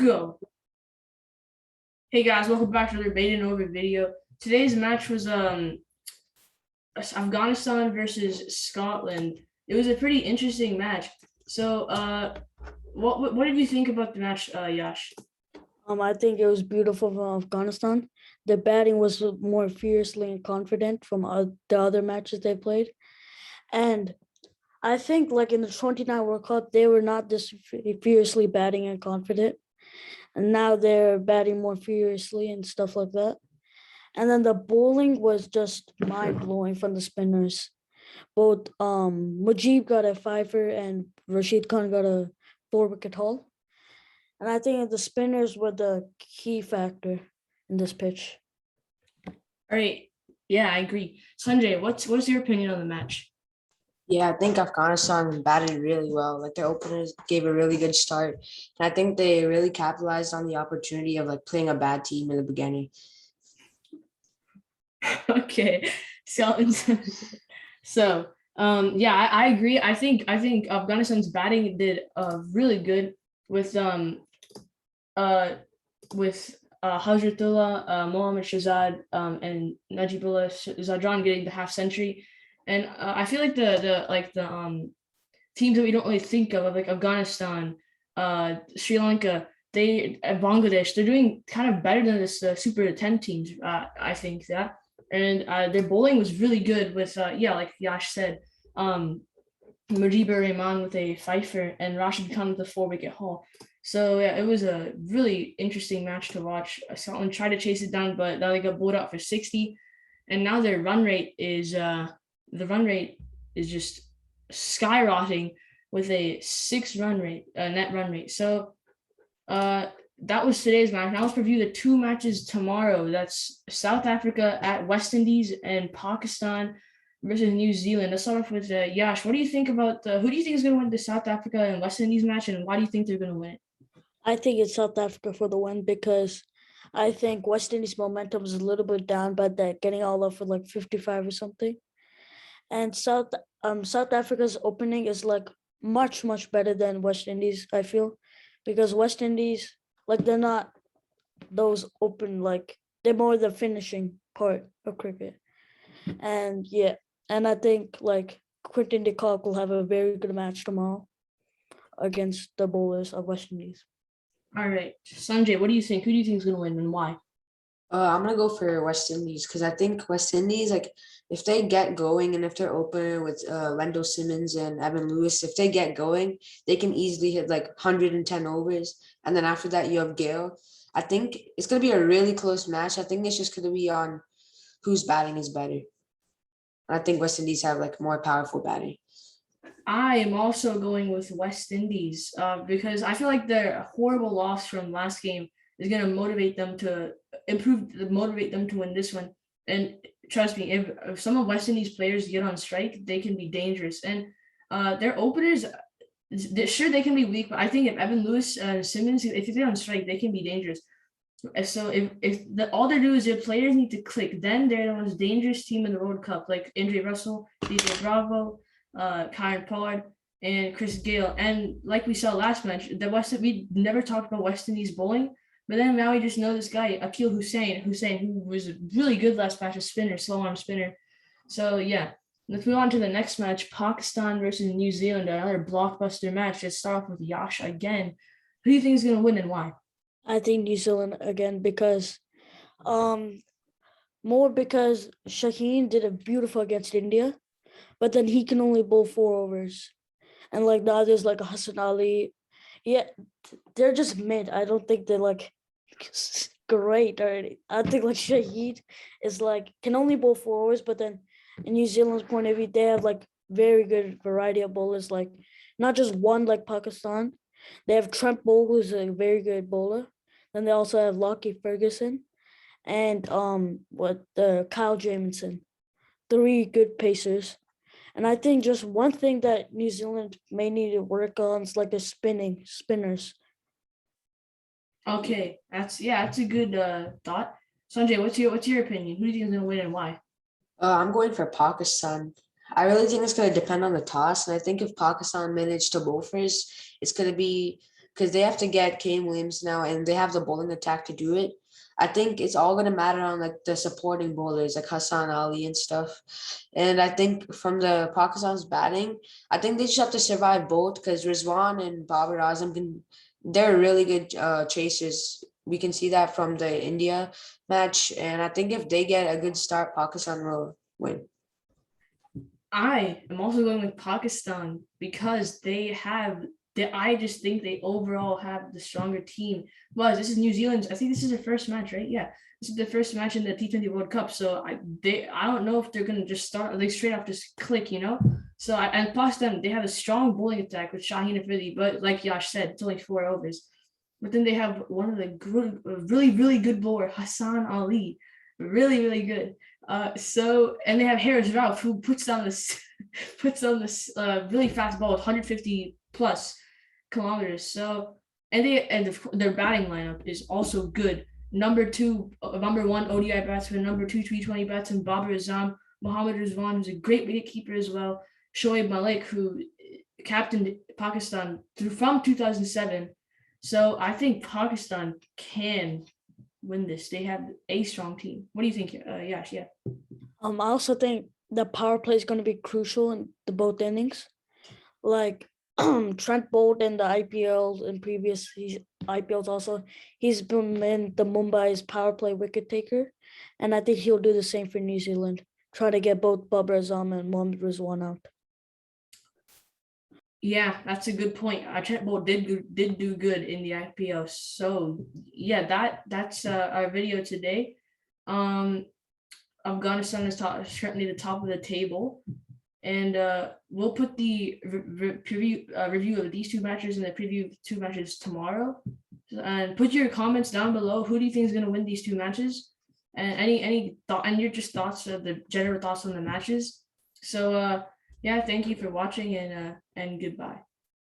go. Hey guys, welcome back to the Beta Over video. Today's match was Afghanistan versus Scotland. It was a pretty interesting match. So what did you think about the match, Yash? I think it was beautiful from Afghanistan. The batting was more fiercely and confident from the other matches they played. And I think like in the 29 World Cup, they were not this fiercely batting and confident. And now they're batting more furiously and stuff like that. And then the bowling was just mind-blowing from the spinners. Both Mujib got a fiver and Rashid Khan got a 4-wicket haul. And I think the spinners were the key factor in this pitch. All right. Yeah, I agree. Sanjay, what's your opinion on the match? Yeah, I think Afghanistan batted really well. Like their openers gave a really good start. And I think they really capitalized on the opportunity of like playing a bad team in the beginning. Okay. So yeah, I agree. I think Afghanistan's batting did really good with Hazratullah, Mohammad Shahzad, and Najibullah Zadran getting the half century. And I feel like the teams that we don't really think of like Afghanistan, Sri Lanka, Bangladesh, they're doing kind of better than this Super 10 teams. I think that, and their bowling was really good with like Yash said, Mujibur Rahman with a fifer and Rashid Khan with a 4-wicket haul. So yeah, it was a really interesting match to watch. Scotland tried to chase it down, but now they got bowled out for 60, and now their run rate is just skyrocketing with a 6 run rate, net run rate. So that was today's match. Now let's preview the 2 matches tomorrow. That's South Africa at West Indies and Pakistan versus New Zealand. Let's start off with Yash. What do you think about who do you think is going to win the South Africa and West Indies match, and why do you think they're going to win it? I think it's South Africa for the win because I think West Indies momentum is a little bit down, but they're getting all up for like 55 or something. And South Africa's opening is like much better than West Indies, I feel, because West Indies, like, they're not those open, like they're more the finishing part of cricket. And yeah, and I think like Quinton de Kock will have a very good match tomorrow against the bowlers of West Indies. All right, Sanjay, what do you think? Who do you think is going to win and why? I'm gonna go for West Indies because I think West Indies, like if they get going and if they're opener with Wendell Simmons and Evan Lewis, if they get going, they can easily hit like 110 overs. And then after that, you have Gale. I think it's gonna be a really close match. I think it's just gonna be on whose batting is better. I think West Indies have like more powerful batting. I am also going with West Indies because I feel like their horrible loss from last game is going to motivate them to motivate them to win this one. And trust me, if some of West Indies players get on strike, they can be dangerous. And their openers, sure, they can be weak, but I think if Evan Lewis and Simmons, if they get on strike, they can be dangerous. So all they do is their players need to click, then they're the most dangerous team in the World Cup, like Andre Russell, DJ Bravo, Kieran Pollard, and Chris Gale. And like we saw last match, we never talked about West Indies bowling, but then now we just know this guy, Akil Hussain, who was really good last match, a spinner, slow arm spinner. So yeah, let's move on to the next match, Pakistan versus New Zealand, another blockbuster match. Let's start off with Yash again. Who do you think is going to win and why? I think New Zealand again because more because Shaheen did a beautiful against India, but then he can only bowl 4 overs. And like the others, like Hassan Ali, yeah, they're just mid. I don't think they're like great already. I think like Shaheen is like can only bowl 4 overs, but then in New Zealand's point of view, they have like very good variety of bowlers, like not just one like Pakistan. They have Trent Bogle, who's a very good bowler. Then they also have Lockie Ferguson and Kyle Jamieson, 3 good pacers. And I think just one thing that New Zealand may need to work on is like the spinners. Okay, that's a good thought. Sanjay, what's your opinion? Who do you think is gonna win and why? I'm going for Pakistan. I really think it's going to depend on the toss. And I think if Pakistan manage to bowl first, it's going to be because they have to get Kane Williams now, and they have the bowling attack to do it. I think it's all gonna matter on like the supporting bowlers like Hassan Ali and stuff. And I think from the Pakistan's batting, I think they just have to survive both because Rizwan and Babar Azam they're really good chasers. We can see that from the India match, and I think if they get a good start, Pakistan will win. I am also going with Pakistan because I just think they overall have the stronger team. Well, this is New Zealand's. I think this is their first match, right? Yeah, this is the first match in the T20 World Cup. So I don't know if they're gonna just start like straight off just click, you know. So and Pakistan, they have a strong bowling attack with Shaheen Afridi, but like Yash said, it's only 4 overs. But then they have one of the good, really good bowler, Hassan Ali, really good. So and they have Harris Ralph who puts on this really fast ball, 150 plus kilometers. So their batting lineup is also good. Number one ODI batsman, number two T20 batsman Babar Azam, Mohammad Rizwan, who's a great wicketkeeper as well. Shoaib Malik, who captained Pakistan from 2007. So I think Pakistan can win this. They have a strong team. What do you think, Yash? Yeah. I also think the power play is going to be crucial in the both innings. Like Trent Bolt in the IPL and previous IPLs also, he's been in the Mumbai's power play wicket taker, and I think he'll do the same for New Zealand. Try to get both Babar Azam and Mohammad Rizwan out. Yeah, that's a good point. Trent Bolt did do good in the IPL. So yeah, that's our video today. Afghanistan is currently the top of the table, and we'll put the review of these two matches and the preview of 2 matches tomorrow. And put your comments down below. Who do you think is going to win these 2 matches? And any thought and your just thoughts of the general thoughts on the matches. So yeah, thank you for watching and goodbye.